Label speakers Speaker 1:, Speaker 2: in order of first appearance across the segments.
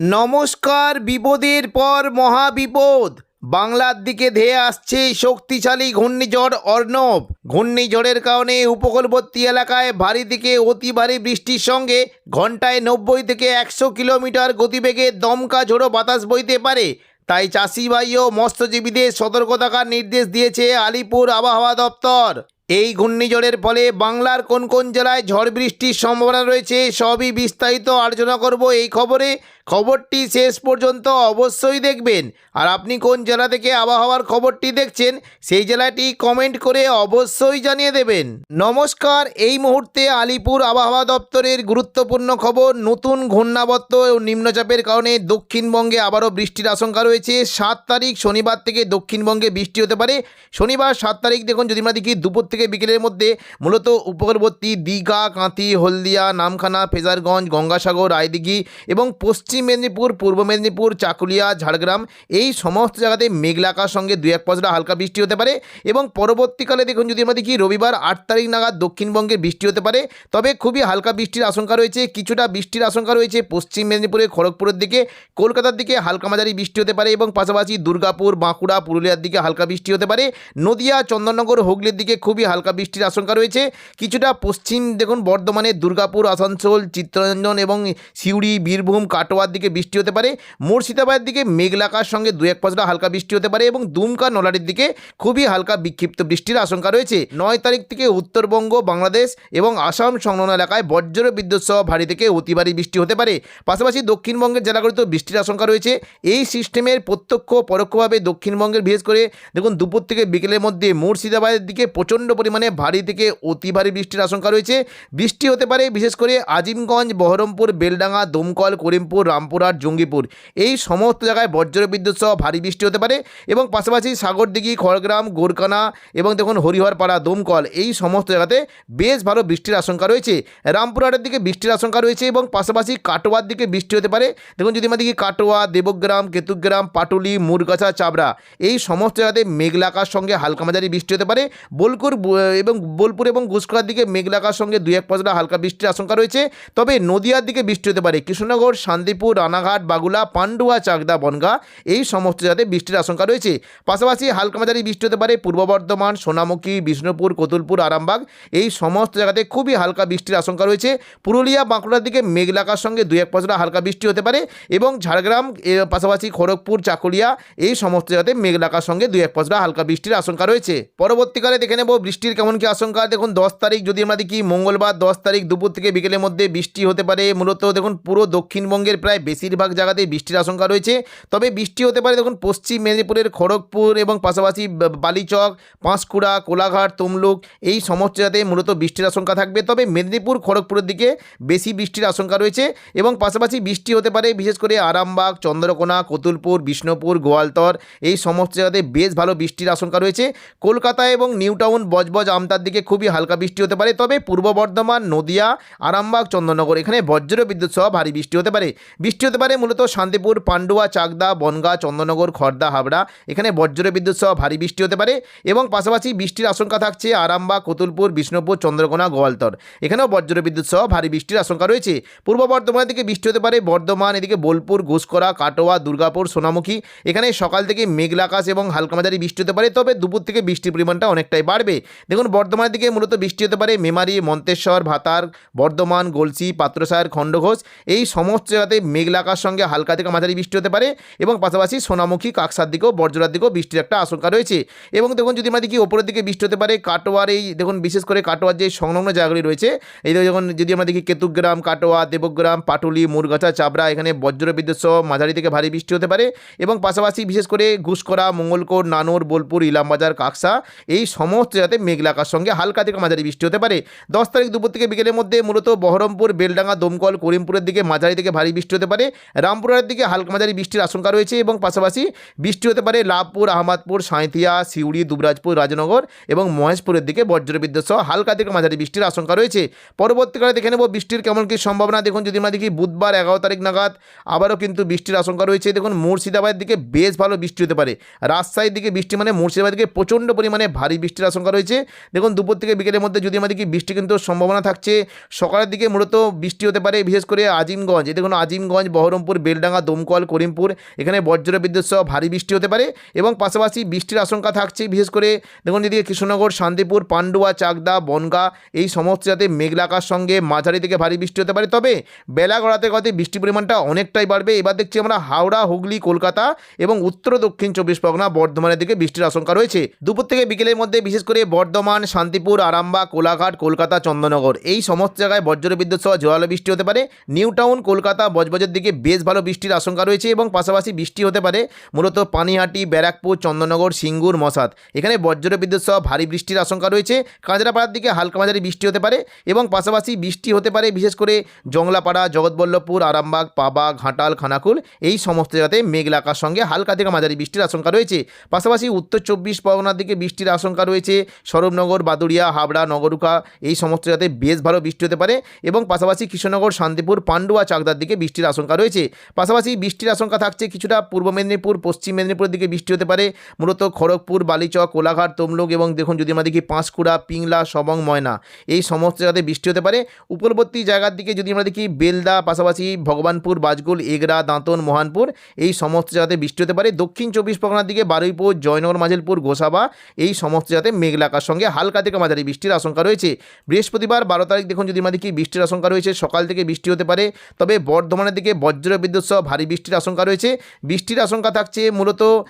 Speaker 1: নমস্কার। বিপদের পর মহাবিপদ। বাংলার দিকে ধেয়ে আসছে শক্তিশালী ঘূর্ণিঝড় অর্ণব। ঘূর্ণিঝড়ের কারণে উপকূলবর্তী এলাকায় ভারী থেকে অতি ভারী বৃষ্টির সঙ্গে ঘন্টায় 90 থেকে 100 কিলোমিটার গতিবেগে দমকা ঝোড়ো বাতাস বইতে পারে। তাই চাষি ভাই ও মৎস্যজীবীদের সতর্ক থাকার নির্দেশ দিয়েছে আলিপুর আবহাওয়া দপ্তর। এই ঘূর্ণিঝড়ের ফলে বাংলার কোন কোন জেলায় ঝড় বৃষ্টির সম্ভাবনা রয়েছে সবই বিস্তারিত আলোচনা করব এই খবরে। খবরটি শেষ পর্যন্ত অবশ্যই দেখবেন। আর আপনি কোন জেলা থেকে আবহাওয়ার খবরটি দেখছেন সেই জেলাটি কমেন্ট করে অবশ্যই জানিয়ে দেবেন। নমস্কার। এই মুহূর্তে আলিপুর আবহাওয়া দপ্তরের গুরুত্বপূর্ণ খবর। নতুন ঘূর্ণাবর্ত ও নিম্নচাপের কারণে দক্ষিণবঙ্গে আবারও বৃষ্টির আশঙ্কা রয়েছে। 7 তারিখ শনিবার থেকে দক্ষিণবঙ্গে বৃষ্টি হতে পারে। শনিবার 7 তারিখ দেখুন, যদি আমরা দেখি দুপুর থেকে বিকেলের মধ্যে মূলত উপকূলবর্তী দীঘা, কাঁথি, হলদিয়া, নামখানা, ফেজারগঞ্জ, গঙ্গাসাগর, রায়দিঘি এবং পশ্চিম মেদিনীপুর, পূর্ব মেদিনীপুর, চাকুলিয়া, ঝাড়গ্রাম এই সমস্ত জায়গাতে মেঘলা আকাশের সঙ্গে 2-1 পশলা হালকা বৃষ্টি হতে পারে। এবং পরবর্তীকালে দেখুন, যদি আমরা দেখি রবিবার 8 তারিখ নাগাদ দক্ষিণবঙ্গে বৃষ্টি হতে পারে, তবে খুবই হালকা বৃষ্টির আশঙ্কা রয়েছে। কিছুটা বৃষ্টির আশঙ্কা রয়েছে পশ্চিম মেদিনীপুরে, খড়গপুরের দিকে, কলকাতার দিকে হালকা মাঝারি বৃষ্টি হতে পারে এবং পাশাপাশি দুর্গাপুর, বাঁকুড়া, পুরুলিয়ার দিকে হালকা বৃষ্টি হতে পারে। নদিয়া, চন্দননগর, হুগলির দিকে খুবই হালকা বৃষ্টির আশঙ্কা রয়েছে। কিছুটা পশ্চিম দেখুন বর্ধমানে, দুর্গাপুর, আসানসোল, চিত্তরঞ্জন এবং সিউড়ি, বীরভূম, কাটোয়ার দিকে বৃষ্টি হতে পারে। মুর্শিদাবাদের দিকে মেঘলা আকাশের সঙ্গে 2-1 পশলা হালকা বৃষ্টি হতে পারে এবং দুমকা, নলারির দিকে খুবই হালকা বিক্ষিপ্ত বৃষ্টির আশঙ্কা রয়েছে। 9 তারিখ থেকে উত্তরবঙ্গ, বাংলাদেশ এবং আসাম সংলগ্ন এলাকায় বজ্র বিদ্যুৎ সহ ভারী থেকে অতি ভারী বৃষ্টি হতে পারে। পাশাপাশি দক্ষিণবঙ্গের জেলাগুলিতেও বৃষ্টির আশঙ্কা রয়েছে। এই সিস্টেমের প্রত্যক্ষ পরোক্ষভাবে দক্ষিণবঙ্গের বিশেষ করে দেখুন দুপুর থেকে বিকেলের মধ্যে মুর্শিদাবাদের দিকে প্রচণ্ড পরিমাণে ভারী থেকে অতি ভারী বৃষ্টির আশঙ্কা রয়েছে। বৃষ্টি হতে পারে বিশেষ করে আজিমগঞ্জ, বহরমপুর, বেলডাঙ্গা, দমকল, করিমপুর, রামপুরহাট, জঙ্গিপুর এই সমস্ত জায়গায় বজ্র বিদ্যুৎ সহ ভারী বৃষ্টি হতে পারে। এবং পাশাপাশি সাগরদিঘি, খড়গ্রাম, গোরকানা এবং দেখুন হরিহরপাড়া, দমকল এই সমস্ত জায়গাতে বেশ ভালো বৃষ্টির আশঙ্কা রয়েছে। রামপুরহাটের দিকে বৃষ্টির আশঙ্কা রয়েছে এবং পাশাপাশি কাটোয়ার দিকে বৃষ্টি হতে পারে। দেখুন যদি আমরা দেখি কাটোয়া, দেবগ্রাম, কেতুগ্রাম, পাটুলি, মুরগাছা, চাবড়া এই সমস্ত জায়গাতে মেঘলা আকাশের সঙ্গে হালকা মাঝারি বৃষ্টি হতে পারে। বোলপুর এবং ঘুষকরার দিকে মেঘলা আকাশের সঙ্গে 2-1 পশলা হালকা বৃষ্টির আশঙ্কা রয়েছে। তবে নদিয়ার দিকে বৃষ্টি হতে পারে। কৃষ্ণনগর, শান্তিপুর, রানাঘাট, বাগুলা, পান্ডুয়া, চাকদা, বনগাঁ এই সমস্ত জায়গাতে বৃষ্টির আশঙ্কা রয়েছে। পাশাপাশি হালকা মাঝারি বৃষ্টি হতে পারে পূর্ব বর্ধমান, সোনামুখী, বিষ্ণুপুর, কতুলপুর, আরামবাগ এই সমস্ত জায়গাতে খুবই হালকা বৃষ্টির আশঙ্কা রয়েছে। পুরুলিয়া, বাঁকুড়ার দিকে মেঘলা আকাশের সঙ্গে 2-1 পশলা হালকা বৃষ্টি হতে পারে এবং ঝাড়গ্রাম পাশাপাশি খড়গপুর, চাকুলিয়া এই সমস্ত জায়গাতে মেঘলা আকাশের সঙ্গে 2-1 পশলা হালকা বৃষ্টির আশঙ্কা রয়েছে। পরবর্তীকালে দেখে নেব বৃষ্টির কেমন কি আশঙ্কা। দেখুন 10 তারিখ যদি আমরা দেখি মঙ্গলবার 10 তারিখ দুপুর থেকে বিকেলের মধ্যে বৃষ্টি হতে পারে। মূলত দেখুন পুরো দক্ষিণবঙ্গের প্রায় বেশিরভাগ জায়গাতেই বৃষ্টির আশঙ্কা রয়েছে। তবে বৃষ্টি হতে পারে দেখুন পশ্চিম মেদিনীপুরের খড়গপুর এবং পাশাপাশি বালিচক, পাঁশকুড়া, কোলাঘাট, তমলুক এই সমস্ত জায়গাতে মূলত বৃষ্টির আশঙ্কা থাকবে। তবে মেদিনীপুর, খড়গপুরের দিকে বেশি বৃষ্টির আশঙ্কা রয়েছে এবং পাশাপাশি বৃষ্টি হতে পারে বিশেষ করে আরামবাগ, চন্দ্রকোনা, কতুলপুর, বিষ্ণুপুর, গোয়ালতর এই সমস্ত জায়গাতে বেশ ভালো বৃষ্টির আশঙ্কা রয়েছে। কলকাতা এবং নিউ টাউন, বজবজ, আমতার দিকে খুবই হালকা বৃষ্টি হতে পারে। তবে পূর্ব বর্ধমান, নদিয়া, আরামবাগ, চন্দননগর এখানে বজ্র বিদ্যুৎ সহ ভারী বৃষ্টি হতে পারে। বৃষ্টি হতে পারে মূলত শান্তিপুর, পান্ডুয়া, চাকদা, বনগাঁ, চন্দননগর, খড়দা, হাবড়া এখানে বজ্র বিদ্যুৎ সহ ভারী বৃষ্টি হতে পারে এবং পাশাপাশি বৃষ্টির আশঙ্কা থাকছে আরামবাগ, কতুলপুর, বিষ্ণুপুর, চন্দ্রকোনা, গোয়ালতর এখানেও বজ্র বিদ্যুৎ সহ ভারী বৃষ্টির আশঙ্কা রয়েছে। পূর্ব বর্ধমানের দিকে বৃষ্টি হতে পারে বর্ধমান, এদিকে বোলপুর, ঘুষকরা, কাটোয়া, দুর্গাপুর, সোনামুখী এখানে সকাল থেকে মেঘলা আকাশ এবং হালকা মাঝারি বৃষ্টি হতে পারে। তবে দুপুর থেকে বৃষ্টির পরিমাণটা অনেকটাই বাড়বে। দেখুন বর্ধমানের দিকে মূলত বৃষ্টি হতে পারে মেমারি, মন্তেশ্বর, ভাতার, বর্ধমান, গলসি, পাত্রসার, খণ্ডঘোষ এই সমস্ত জায়গাতে মেঘলা আকাশের সঙ্গে হালকা থেকে মাঝারি বৃষ্টি হতে পারে এবং পাশাপাশি সোনামুখী, কাকসার দিকেও বজ্রার দিকেও বৃষ্টির একটা আশঙ্কা রয়েছে। এবং দেখুন যদি আমরা দেখি ওপরের দিকে বৃষ্টি হতে পারে কাটোয়ার এই দেখুন বিশেষ করে কাটোয়ার যে সংলগ্ন জায়গাগুলি রয়েছে এই যখন যদি আমরা দেখি কেতুগ্রাম, কাটোয়া, দেবগ্রাম, পাটুলি, মুরগাছা, চাবড়া এখানে বজ্র বিদ্যুৎ সহ মাঝারি থেকে ভারী বৃষ্টি হতে পারে এবং পাশাপাশি বিশেষ করে ঘুষকরা, মঙ্গলকোট, নানুর, বোলপুর, ইলামবাজার, কাকসা এই সমস্ত জায়গাতে মেঘলা আকাশের সঙ্গে হালকা থেকে মাঝারি বৃষ্টি হতে পারে। 10 তারিখ দুপুর থেকে বিকেলের মধ্যে মূলত বহরমপুর, বেলডাঙ্গা, দমকল, করিমপুরের দিকে মাঝারি থেকে ভারী বৃষ্টি হতে পারে। রামপুরহাটের দিকে হালকা মাঝারি বৃষ্টির আশঙ্কা রয়েছে এবং পাশাপাশি বৃষ্টি হতে পারে লাভপুর, আহমদপুর, সাঁইথিয়া, সিউড়ি, দুবরাজপুর, রাজনগর এবং মহেশপুরের দিকে বজ্র বিদ্যুৎ সহ হালকা থেকে মাঝারি বৃষ্টির আশঙ্কা রয়েছে। পরবর্তীকালে দেখে নেব বৃষ্টির কেমন কি সম্ভাবনা। দেখুন যদি আমরা দেখি বুধবার 11 তারিখ নাগাদ আবারও কিন্তু বৃষ্টির আশঙ্কা রয়েছে। দেখুন মুর্শিদাবাদের দিকে বেশ ভালো বৃষ্টি হতে পারে। রাজশাহীর দিকে বৃষ্টি মানে মুর্শিদাবাদের দিকে প্রচণ্ড পরিমাণে ভারী বৃষ্টির আশঙ্কা রয়েছে। দেখুন দুপুর থেকে বিকেলের মধ্যে যদি আমরা দেখি বৃষ্টি কিন্তু সম্ভাবনা থাকছে। সকালের দিকে মূলত বৃষ্টি হতে পারে বিশেষ করে আজিমগঞ্জ, দেখুন আজিমগঞ্জ করিমগঞ্জ, বহরমপুর, বেলডাঙ্গা, দমকল, করিমপুর এখানে বজ্র বিদ্যুৎ সহ ভারী বৃষ্টি হতে পারে এবং পাশাপাশি বৃষ্টির আশঙ্কা থাকছে বিশেষ করে দেখুন যদি কৃষ্ণনগর, শান্তিপুর, পান্ডুয়া, চাকদা, বনগাঁ এই সমস্ত জায়গাতে মেঘলা আকাশ সঙ্গে মাঝারি থেকে ভারী বৃষ্টি হতে পারে। তবে বেলা গড়াতে গড়াতে বৃষ্টির পরিমাণটা অনেকটাই বাড়বে। এবার দেখছি আমরা হাওড়া, হুগলি, কলকাতা এবং উত্তর দক্ষিণ 24 পরগনা, বর্ধমানের দিকে বৃষ্টির আশঙ্কা রয়েছে। দুপুর থেকে বিকেলের মধ্যে বিশেষ করে বর্ধমান, শান্তিপুর, আরামবাগ, কোলাঘাট, কলকাতা, চন্দননগর এই সমস্ত জায়গায় বজ্র বিদ্যুৎ সহ জোরালো বৃষ্টি হতে পারে। নিউ টাউন, কলকাতা, বজবজের দিকে বেশ ভালো বৃষ্টির আশঙ্কা রয়েছে এবং পাশাপাশি বৃষ্টি হতে পারে মূলত পানিহাটি, ব্যারাকপুর, চন্দননগর, সিঙ্গুর, মশাদ এখানে বজ্র বিদ্যুৎ সহ ভারী বৃষ্টির আশঙ্কা রয়েছে। কাঁচরাপাড়ার দিকে হালকা মাঝারি বৃষ্টি হতে পারে এবং পাশাপাশি বৃষ্টি হতে পারে বিশেষ করে জংলাপাড়া, জগৎবল্লভপুর, আরামবাগ, পাবা, ঘাটাল, খানাকুল এই সমস্ত জায়গাতে মেঘলা আকাশ সঙ্গে হালকা থেকে মাঝারি বৃষ্টির আশঙ্কা রয়েছে। পাশাপাশি উত্তর 24 পরগনার দিকে বৃষ্টির আশঙ্কা রয়েছে। সরবনগর, বাদুড়িয়া, হাবড়া, নগরুকা এই সমস্ত জায়গাতে বেশ ভালো বৃষ্টি হতে পারে এবং পাশাপাশি কৃষ্ণনগর, শান্তিপুর, পান্ডুয়া, চাকদার দিকে বৃষ্টির আশঙ্কা রয়েছে। পাশাপাশি বৃষ্টির আশঙ্কা থাকছে কিছুটা পূর্ব মেদিনীপুর, পশ্চিম মেদিনীপুরের দিকে বৃষ্টি হতে পারে মূলত খড়গপুর, বালিচক, কোলাঘাট, তমলুক এবং দেখুন যদি আমরা দেখি পাঁশকুড়া, পিংলা, সবং, ময়না এই সমস্ত জায়গাতে বৃষ্টি হতে পারে। উপরবর্তী জায়গার দিকে যদি আমরা দেখি বেলদা, পাশাপাশি ভগবানপুর, বাজগুল, এগরা, দাঁতন, মোহানপুর এই সমস্ত জায়গাতে বৃষ্টি হতে পারে। দক্ষিণ 24 পরগনার দিকে বারুইপুর, জয়নগর, মাঝেলপুর, গোসাবা এই সমস্ত জায়গাতে মেঘলা আকাশ সঙ্গে হালকা থেকে মাঝারি বৃষ্টির আশঙ্কা রয়েছে। বৃহস্পতিবার 12 তারিখ দেখুন যদি আমরা দেখি বৃষ্টির আশঙ্কা রয়েছে, সকাল থেকে বৃষ্টি হতে পারে। তবে বর্ধমানের দিকে বজ্র বিদ্যুৎ সহ ভারী বৃষ্টির আশঙ্কা রয়েছে। বৃষ্টির আশঙ্কা থাকছে মূলত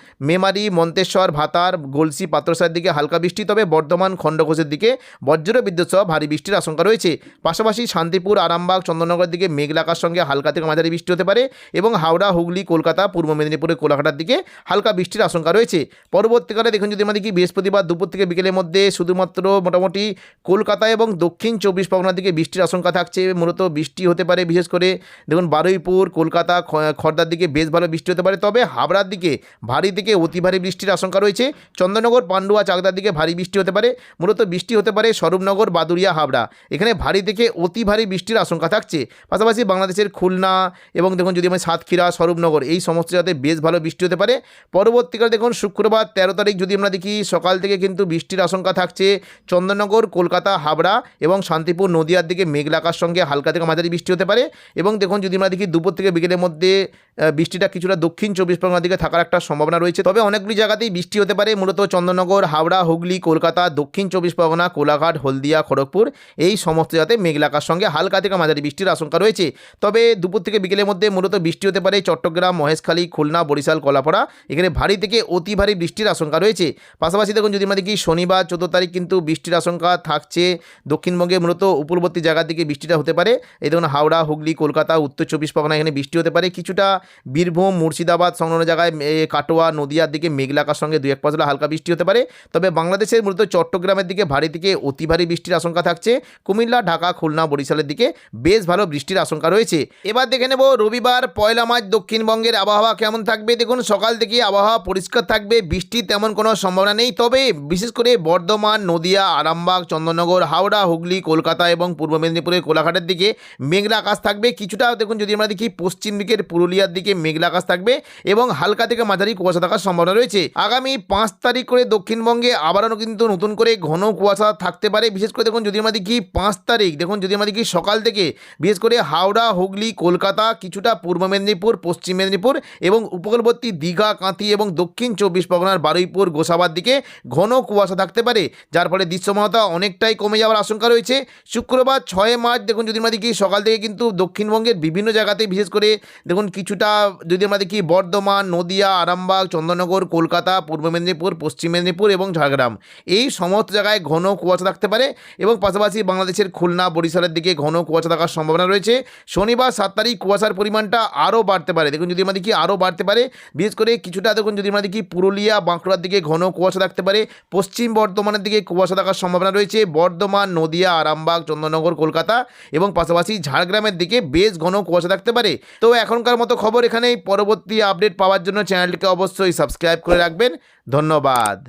Speaker 1: মেমারি, মন্তেশ্বর, ভাতার, গলসি, পাত্রসার দিকে হালকা বৃষ্টি। তবে বর্ধমান, খণ্ডঘোষের দিকে বজ্র বিদ্যুৎ সহ ভারী বৃষ্টির আশঙ্কা রয়েছে। পাশাপাশি শান্তিপুর, আরামবাগ, চন্দননগরের দিকে মেঘলা আকাশ সঙ্গে হালকা থেকে মাঝারি বৃষ্টি হতে পারে এবং হাওড়া, হুগলি, কলকাতা, পূর্ব মেদিনীপুরের কোলাঘাটার দিকে হালকা বৃষ্টির আশঙ্কা রয়েছে। পরবর্তীকালে দেখুন যদি আমরা দেখি বৃহস্পতিবার দুপুর থেকে বিকেলের মধ্যে শুধুমাত্র মোটামুটি কলকাতা এবং দক্ষিণ 24 পরগনার দিকে বৃষ্টির আশঙ্কা থাকছে। মূলত বৃষ্টি হতে পারে বিশেষ করে দেখুন বারুইপুর, কলকাতা, খড়দার দিকে বেশ ভালো বৃষ্টি হতে পারে। তবে হাবড়ার দিকে ভারী থেকে অতি ভারী বৃষ্টির আশঙ্কা রয়েছে। চন্দননগর, পান্ডুয়া, চাকদার দিকে ভারী বৃষ্টি হতে পারে। মূলত বৃষ্টি হতে পারে স্বরূপনগর, বাদুড়িয়া, হাবড়া এখানে ভারী থেকে অতি ভারী বৃষ্টির আশঙ্কা থাকছে। পাশাপাশি বাংলাদেশের খুলনা এবং দেখুন যদি আমরা সাতক্ষীরা, স্বরূপনগর এই সমস্ত জায়গাতে বেশ ভালো বৃষ্টি হতে পারে। পরবর্তীকালে দেখুন শুক্রবার 13 তারিখ যদি আমরা দেখি সকাল থেকে কিন্তু বৃষ্টির আশঙ্কা থাকছে চন্দননগর, কলকাতা, হাবড়া এবং শান্তিপুর, নদিয়ার দিকে মেঘলা আকাশ সঙ্গে হালকা থেকে মাঝারি বৃষ্টি হতে পারে এবং দেখুন যদি আমরা দেখি দুপুর থেকে বিকেলের মধ্যে বৃষ্টিটা কিছুটা দক্ষিণ 24 পরগনার দিকে থাকার একটা সম্ভাবনা রয়েছে। তবে অনেকগুলি জায়গাতেই বৃষ্টি হতে পারে মূলত চন্দননগর, হাওড়া, হুগলি, কলকাতা, দক্ষিণ 24 পরগনা, কোলাঘাট, হলদিয়া, খড়গপুর এই সমস্ত জায়গাতে মেঘলা আকাশ সঙ্গে হালকা থেকে মাঝারি বৃষ্টির আশঙ্কা রয়েছে। তবে দুপুর থেকে বিকেলের মধ্যে মূলত বৃষ্টি হতে পারে চট্টগ্রাম, মহেশখালী, খুলনা, বরিশাল, কলাপাড়া এখানে ভারী থেকে অতি ভারী বৃষ্টির আশঙ্কা রয়েছে। পাশাপাশি দেখুন যদি আমরা দেখি শনিবার 14 তারিখ কিন্তু বৃষ্টির আশঙ্কা থাকছে দক্ষিণবঙ্গে মূলত উপরবর্তী জায়গার দিকে বৃষ্টিটা হতে পারে। এই দেখুন হাওড়া, হুগলি, কলকাতা, উত্তর 24 পরগনা এখানে বৃষ্টি হতে পারে। কিছুটা বীরভূম, মুর্শিদাবাদ সংলগ্ন জায়গায় কাটোয়া, নদিয়ার দিকে মেঘলা আকাশ সঙ্গে 2-1 পশলা হালকা বৃষ্টি হতে পারে। তবে বাংলাদেশের মূলত চট্টগ্রামের দিকে ভারী থেকে অতি ভারী বৃষ্টির আশঙ্কা থাকছে। কুমিল্লা, ঢাকা, খুলনা, বরিশালের দিকে বেশ ভালো বৃষ্টির আশঙ্কা রয়েছে। এবার দেখে নেব রবিবার 1 মার্চ দক্ষিণবঙ্গের আবহাওয়া কেমন থাকবে। দেখুন সকাল থেকে আবহাওয়া পরিষ্কার থাকবে, বৃষ্টির তেমন কোনো সম্ভাবনা নেই। তবে বিশেষ করে বর্ধমান, নদিয়া, আরামবাগ, চন্দননগর, হাওড়া, হুগলি, কলকাতা এবং পূর্ব মেদিনীপুরের কোলাঘাটের দিকে মেঘলা আকাশ থাকবে। কিছুটা দেখুন যদি আমরা দেখি পশ্চিম দিকের পুরুলিয়ার দিকে মেঘলা আকাশ থাকবে এবং হালকা থেকে মাঝারি কুয়াশা থাকার সম্ভাবনা রয়েছে। আগামী 5 তারিখ করে দক্ষিণবঙ্গে আবারও কিন্তু নতুন করে ঘন কুয়াশা থাকতে পারে। বিশেষ করে দেখুন যদি আমরা দেখি 5 তারিখ দেখুন যদি আমরা দেখি সকাল থেকে বিশেষ করে হাওড়া, হুগলি, কলকাতা, কিছুটা পূর্ব মেদিনীপুর, পশ্চিম মেদিনীপুর এবং উপকূলবর্তী দীঘা, কাঁথি এবং দক্ষিণ 24 পরগনার বারুইপুর, গোসাবার দিকে ঘন কুয়াশা থাকতে পারে, যার ফলে দৃশ্যমানতা অনেকটাই কমে যাওয়ার আশঙ্কা রয়েছে। শুক্রবার 6 মার্চ দেখুন যদি আমরা দেখি সকাল থেকে কিন্তু দক্ষিণবঙ্গের বিভিন্ন জায়গাতে বিশেষ করে দেখুন কিছুটা যদি আমরা দেখি বর্ধমান, নদিয়া, আরামবাগ, চন্দননগর, কলকাতা, পূর্ব মেদিনীপুর, পশ্চিম মেদিনীপুর এবং ঝাড়গ্রাম এই সমস্ত জায়গায় ঘন কুয়াশা থাকতে পারে এবং পাশাপাশি বাংলাদেশের খুলনা, বরিশালের দিকে ঘন কুয়াশা থাকার সম্ভাবনা রয়েছে। শনিবার 7 তারিখ কুয়াশার পরিমাণটা আরও বাড়তে পারে। দেখুন যদি আমরা দেখি আরও বাড়তে পারে, বিশেষ করে কিছুটা দেখুন যদি আমরা দেখি পুরুলিয়া, বাঁকুড়ার দিকে ঘন কুয়াশা থাকতে পারে। পশ্চিম বর্ধমানের দিকে কুয়াশা থাকার সম্ভাবনা রয়েছে। বর্ধমান, নদিয়া, আরামবাগ, চন্দননগর, কলকাতা এবং পাশাপাশি ঝাড়গ্রামের দিকে বেশ ঘন কুয়াশা থাকতে পারে। তো এখনকার মতো খবর এখানেই। পরবর্তী আপডেট পাওয়ার জন্য চ্যানেলটিকে অবশ্যই সাবস্ক্রাইব করে রাখবেন। ধন্যবাদ।